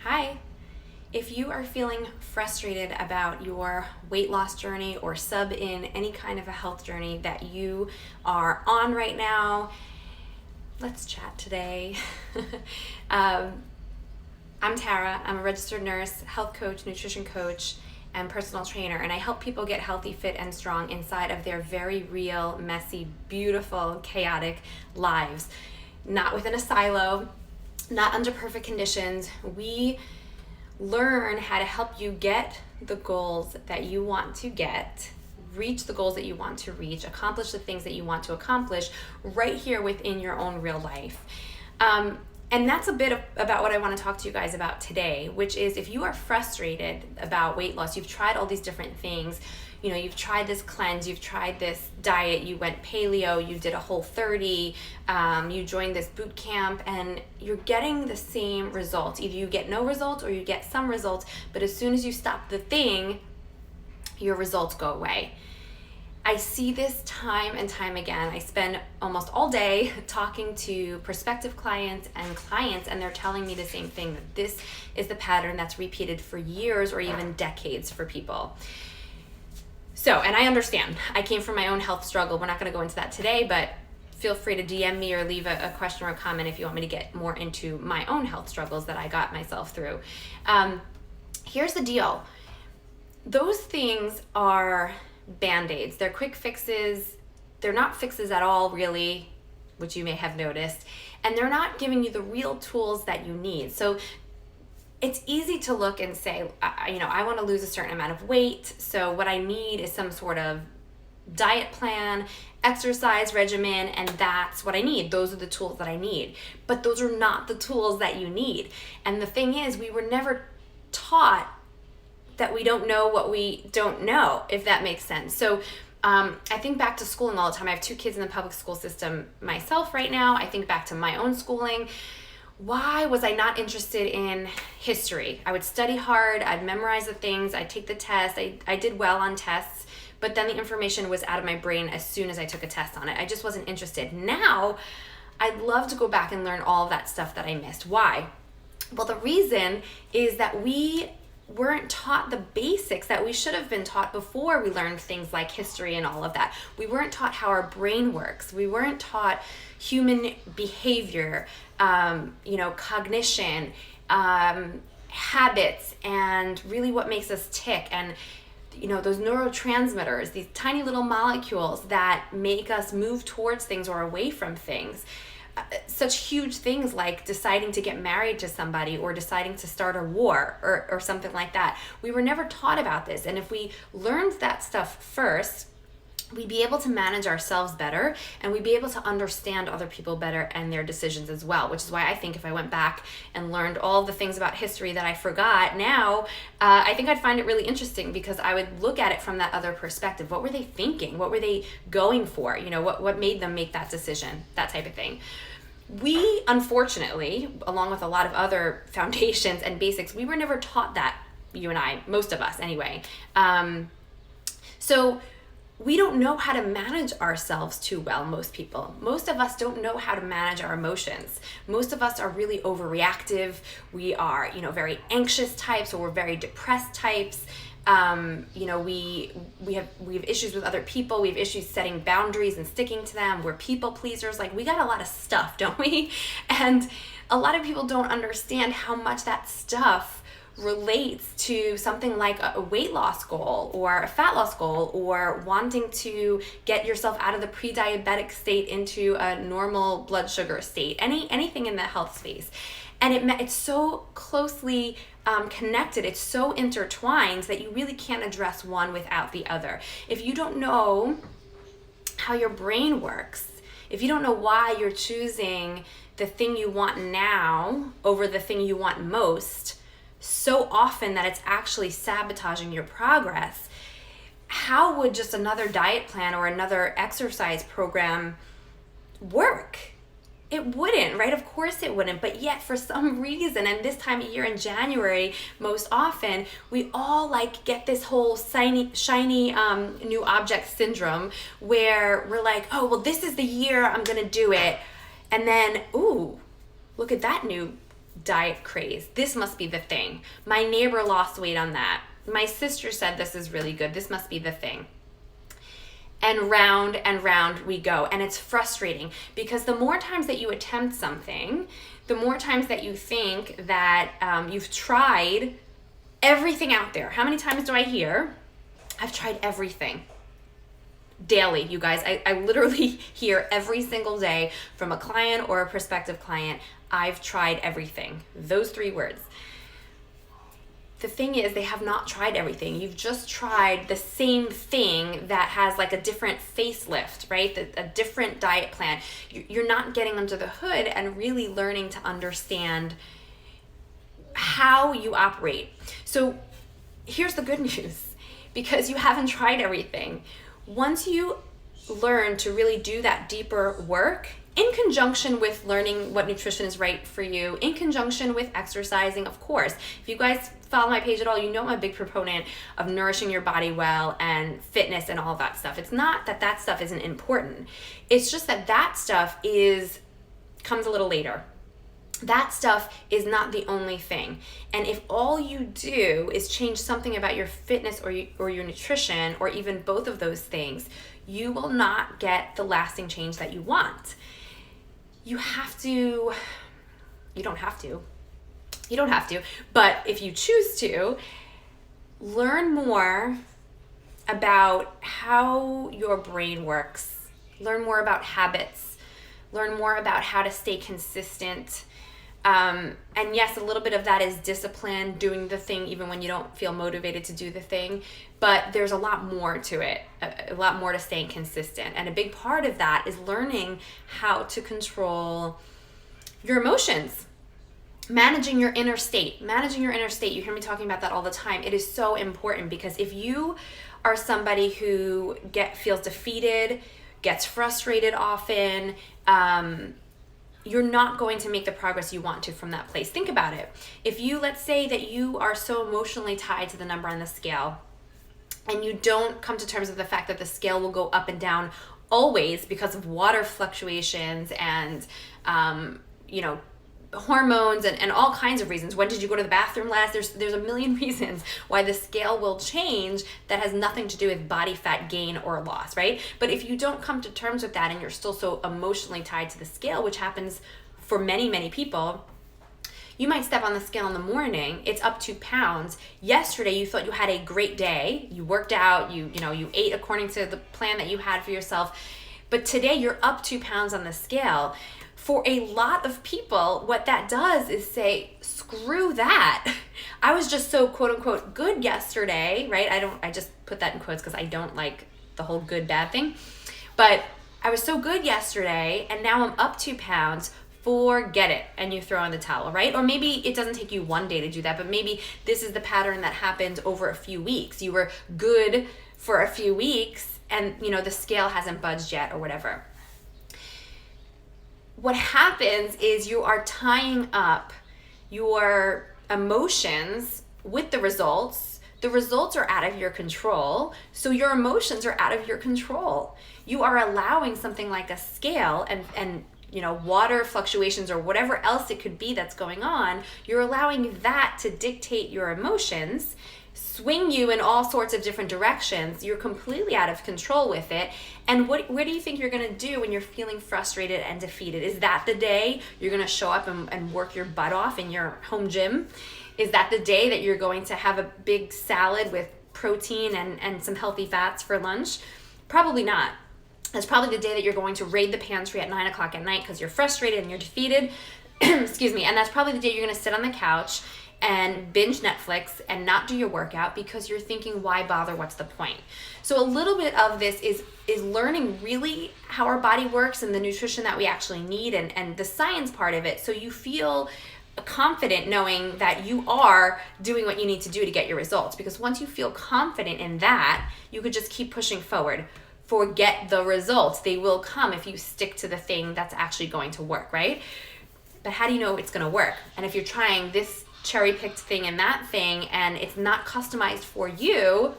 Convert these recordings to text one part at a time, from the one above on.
Hi. If you are feeling frustrated about your weight loss journey or in any kind of a health journey that you are on right now, let's chat today. I'm Tara. I'm a registered nurse, health coach, nutrition coach, and personal trainer, and I help people get healthy, fit, and strong inside of their very real, messy, beautiful, chaotic lives. Not within a silo, not under perfect conditions. We learn how to help you get the goals that you want to get, reach the goals that you want to reach, accomplish the things that you want to accomplish right here within your own real life. And that's a bit about what I want to talk to you guys about today, which is if you are frustrated about weight loss, you've tried all these different things, you've tried this cleanse, you've tried this diet, you went paleo, you did a Whole30, you joined this boot camp, and you're getting the same results. Either you get no results or you get some results, but as soon as you stop the thing, your results go away. I see this time and time again. I spend almost all day talking to prospective clients, and they're telling me the same thing, that this is the pattern that's repeated for years or even decades for people. So, and I understand. I came from my own health struggle. We're not going to go into that today, but feel free to DM me or leave a question or a comment if you want me to get more into my own health struggles that I got myself through. Here's the deal. Those things are BandAids. They're quick fixes. They're not fixes at all, really, which you may have noticed. And they're not giving you the real tools that you need. So it's easy to look and say, I want to lose a certain amount of weight. So what I need is some sort of diet plan, exercise regimen, and that's what I need. Those are the tools that I need. But those are not the tools that you need. And the thing is, we were never taught that we don't know what we don't know, if that makes sense. So I think back to schooling all the time. I have 2 kids in the public school system myself right now. I think back to my own schooling. Why was I not interested in history? I would study hard, I'd memorize the things, I'd take the test, I did well on tests, but then the information was out of my brain as soon as I took a test on it. I just wasn't interested. Now, I'd love to go back and learn all of that stuff that I missed. Why? Well, the reason is that we weren't taught the basics that we should have been taught before we learned things like history and all of that. We weren't taught how our brain works. We weren't taught human behavior, cognition, habits, and really what makes us tick. And those neurotransmitters, these tiny little molecules that make us move towards things or away from things. Such huge things like deciding to get married to somebody or deciding to start a war or something like that. We were never taught about this. And if we learned that stuff first, we'd be able to manage ourselves better, and we'd be able to understand other people better and their decisions as well, which is why I think if I went back and learned all the things about history that I forgot now, I think I'd find it really interesting, because I would look at it from that other perspective. What were they thinking? What were they going for? What made them make that decision? That type of thing. We, unfortunately, along with a lot of other foundations and basics, we were never taught that, you and I, most of us anyway. So we don't know how to manage ourselves too well, most people. Most of us don't know how to manage our emotions. Most of us are really overreactive. We are, very anxious types, or we're very depressed types. We have issues with other people. We have issues setting boundaries and sticking to them. We're people pleasers. Like, we got a lot of stuff, don't we? And a lot of people don't understand how much that stuff relates to something like a weight loss goal or a fat loss goal, or wanting to get yourself out of the pre-diabetic state into a normal blood sugar state, anything in the health space. And it's so closely connected, it's so intertwined that you really can't address one without the other. If you don't know how your brain works, if you don't know why you're choosing the thing you want now over the thing you want most, so often that it's actually sabotaging your progress, how would just another diet plan or another exercise program work? It wouldn't, right? Of course it wouldn't. But yet, for some reason, and this time of year in January, most often, we all get this whole shiny new object syndrome, where we're like, oh, well, this is the year I'm going to do it. And then, ooh, look at that new diet craze. This must be the thing. My neighbor lost weight on that. My sister said this is really good. This must be the thing. And round we go. And it's frustrating because the more times that you attempt something, the more times that you think that you've tried everything out there. How many times do I hear, I've tried everything? Daily, you guys. I literally hear every single day from a client or a prospective client, I've tried everything. Those 3 words. The thing is, they have not tried everything. You've just tried the same thing that has like a different facelift, right? A different diet plan. You're not getting under the hood and really learning to understand how you operate. So here's the good news, because you haven't tried everything. Once you learn to really do that deeper work, in conjunction with learning what nutrition is right for you, in conjunction with exercising, of course. If you guys follow my page at all, you know I'm a big proponent of nourishing your body well and fitness and all that stuff. It's not that that stuff isn't important. It's just that that stuff comes a little later. That stuff is not the only thing. And if all you do is change something about your fitness or your nutrition, or even both of those things, you will not get the lasting change that you want. You don't have to, but if you choose to, learn more about how your brain works, learn more about habits, learn more about how to stay consistent. And yes, a little bit of that is discipline, doing the thing even when you don't feel motivated to do the thing, but there's a lot more to it, a lot more to staying consistent. And a big part of that is learning how to control your emotions, managing your inner state. You hear me talking about that all the time. It is so important, because if you are somebody who feels defeated, gets frustrated often, you're not going to make the progress you want to from that place. Think about it. If you, let's say that you are so emotionally tied to the number on the scale, and you don't come to terms with the fact that the scale will go up and down always because of water fluctuations and, hormones and all kinds of reasons. When did you go to the bathroom last? There's a million reasons why the scale will change that has nothing to do with body fat gain or loss, right? But if you don't come to terms with that and you're still so emotionally tied to the scale, which happens for many, many people, you might step on the scale in the morning, it's up 2 pounds. Yesterday you thought you had a great day, you worked out, you ate according to the plan that you had for yourself, but today you're up 2 pounds on the scale. For a lot of people, what that does is say, screw that. I was just so quote unquote good yesterday, right? I just put that in quotes because I don't like the whole good bad thing. But I was so good yesterday and now I'm up 2 pounds. Forget it. And you throw in the towel, right? Or maybe it doesn't take you one day to do that, but maybe this is the pattern that happens over a few weeks. You were good for a few weeks and the scale hasn't budged yet or whatever. What happens is you are tying up your emotions with the results. The results are out of your control, so your emotions are out of your control. You are allowing something like a scale and water fluctuations or whatever else it could be that's going on. You're allowing that to dictate your emotions, swing you in all sorts of different directions. You're completely out of control with it. And where do you think you're going to do when you're feeling frustrated and defeated? Is that the day you're going to show up and work your butt off in your home gym? Is that the day that you're going to have a big salad with protein and some healthy fats for lunch? Probably not. That's probably the day that you're going to raid the pantry at 9 o'clock at night because you're frustrated and you're defeated. Excuse me. And that's probably the day you're going to sit on the couch and binge Netflix and not do your workout because you're thinking, why bother? What's the point? So a little bit of this is learning really how our body works and the nutrition that we actually need and the science part of it, so you feel confident knowing that you are doing what you need to do to get your results. Because once you feel confident in that, you could just keep pushing forward. Forget the results. They will come if you stick to the thing that's actually going to work, right? But how do you know it's going to work? And if you're trying this cherry-picked thing and that thing and it's not customized for you,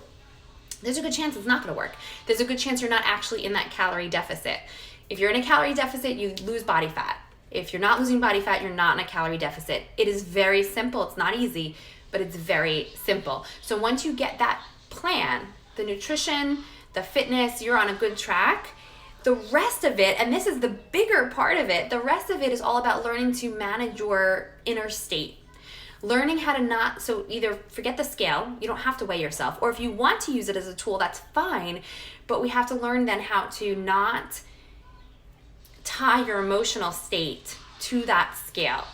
there's a good chance it's not going to work. There's a good chance you're not actually in that calorie deficit. If you're in a calorie deficit, you lose body fat. If you're not losing body fat, you're not in a calorie deficit. It is very simple. It's not easy, but it's very simple. So once you get that plan, the nutrition, the fitness, you're on a good track. The rest of it, and this is the bigger part of it, the rest of it is all about learning to manage your inner state. Learning how to not, so either forget the scale, you don't have to weigh yourself, or if you want to use it as a tool, that's fine, but we have to learn then how to not tie your emotional state to that scale.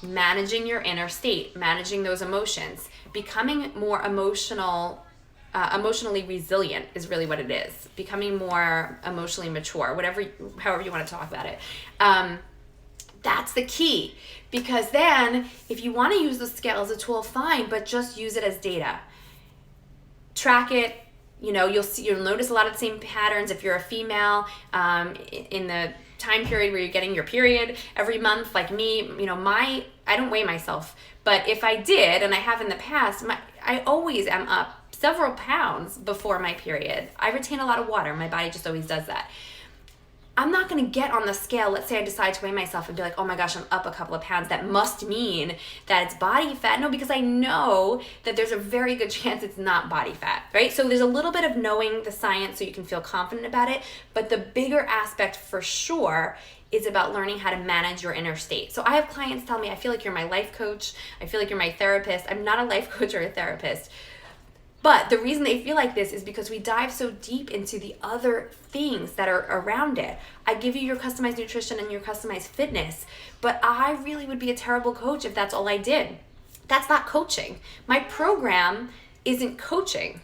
Managing your inner state, managing those emotions, becoming more emotionally resilient is really what it is. Becoming more emotionally mature, however you want to talk about it. That's the key, because then if you want to use the scale as a tool, fine, but just use it as data. Track it. You'll notice a lot of the same patterns if you're a female in the time period where you're getting your period every month, like me. I don't weigh myself, but if I did, and I have in the past, I always am up several pounds before my period. I retain a lot of water. My body just always does that. I'm not going to get on the scale. Let's say I decide to weigh myself and be like, oh my gosh, I'm up a couple of pounds. That must mean that it's body fat. No, because I know that there's a very good chance it's not body fat, right? So there's a little bit of knowing the science so you can feel confident about it. But the bigger aspect for sure is about learning how to manage your inner state. So I have clients tell me, I feel like you're my life coach. I feel like you're my therapist. I'm not a life coach or a therapist. But the reason they feel like this is because we dive so deep into the other things that are around it. I give you your customized nutrition and your customized fitness, but I really would be a terrible coach if that's all I did. That's not coaching. My program isn't coaching.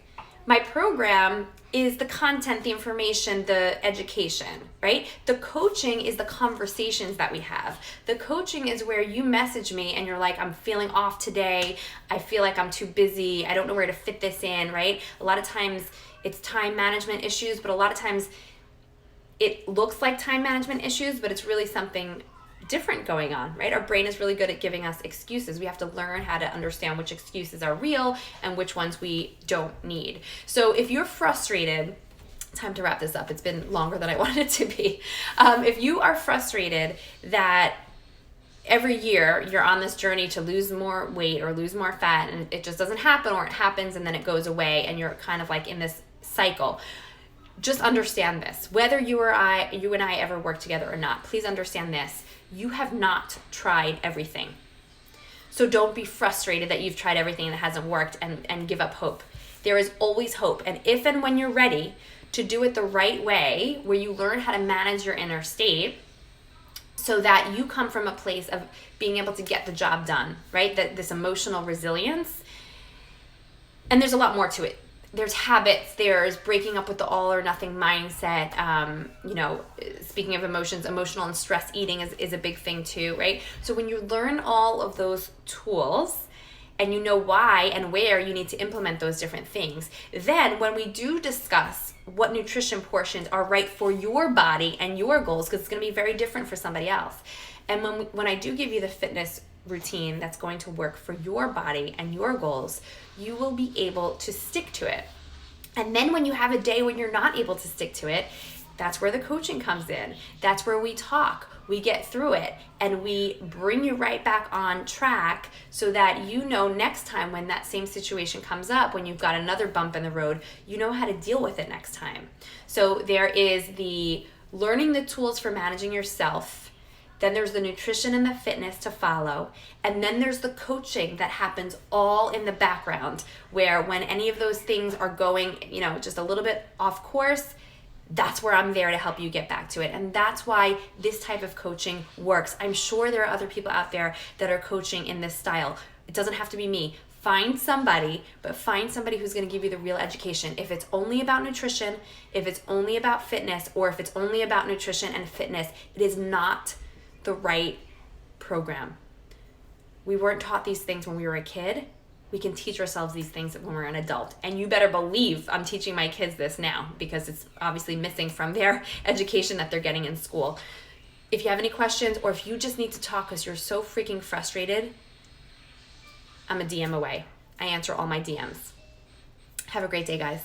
My program is the content, the information, the education, right? The coaching is the conversations that we have. The coaching is where you message me and you're like, I'm feeling off today. I feel like I'm too busy. I don't know where to fit this in, right? A lot of times it's time management issues, but a lot of times it looks like time management issues, but it's really something different going on, right? Our brain is really good at giving us excuses. We have to learn how to understand which excuses are real and which ones we don't need. So if you're frustrated, time to wrap this up. It's been longer than I wanted it to be. If you are frustrated that every year you're on this journey to lose more weight or lose more fat and it just doesn't happen, or it happens and then it goes away and you're kind of like in this cycle, just understand this. Whether you and I ever work together or not, please understand this. You have not tried everything. So don't be frustrated that you've tried everything and it hasn't worked and give up hope. There is always hope. And if and when you're ready to do it the right way, where you learn how to manage your inner state so that you come from a place of being able to get the job done, right? That this emotional resilience. And there's a lot more to it. There's habits, there's breaking up with the all or nothing mindset. Speaking of emotions, emotional and stress eating is a big thing too, right? So when you learn all of those tools and you know why and where you need to implement those different things, then when we do discuss what nutrition portions are right for your body and your goals, because it's going to be very different for somebody else. And when I do give you the fitness routine that's going to work for your body and your goals, you will be able to stick to it. And then when you have a day when you're not able to stick to it, that's where the coaching comes in. That's where we talk, we get through it, and we bring you right back on track so that you know next time when that same situation comes up, when you've got another bump in the road, you know how to deal with it next time. So there is the learning the tools for managing yourself. Then there's the nutrition and the fitness to follow. And then there's the coaching that happens all in the background, where when any of those things are going, just a little bit off course, that's where I'm there to help you get back to it. And that's why this type of coaching works. I'm sure there are other people out there that are coaching in this style. It doesn't have to be me. Find somebody who's going to give you the real education. If it's only about nutrition, if it's only about fitness, or if it's only about nutrition and fitness, it is not the right program. We weren't taught these things when we were a kid. We can teach ourselves these things when we're an adult. And you better believe I'm teaching my kids this now, because it's obviously missing from their education that they're getting in school. If you have any questions, or if you just need to talk because you're so freaking frustrated, I'm a DM away. I answer all my DMs. Have a great day, guys.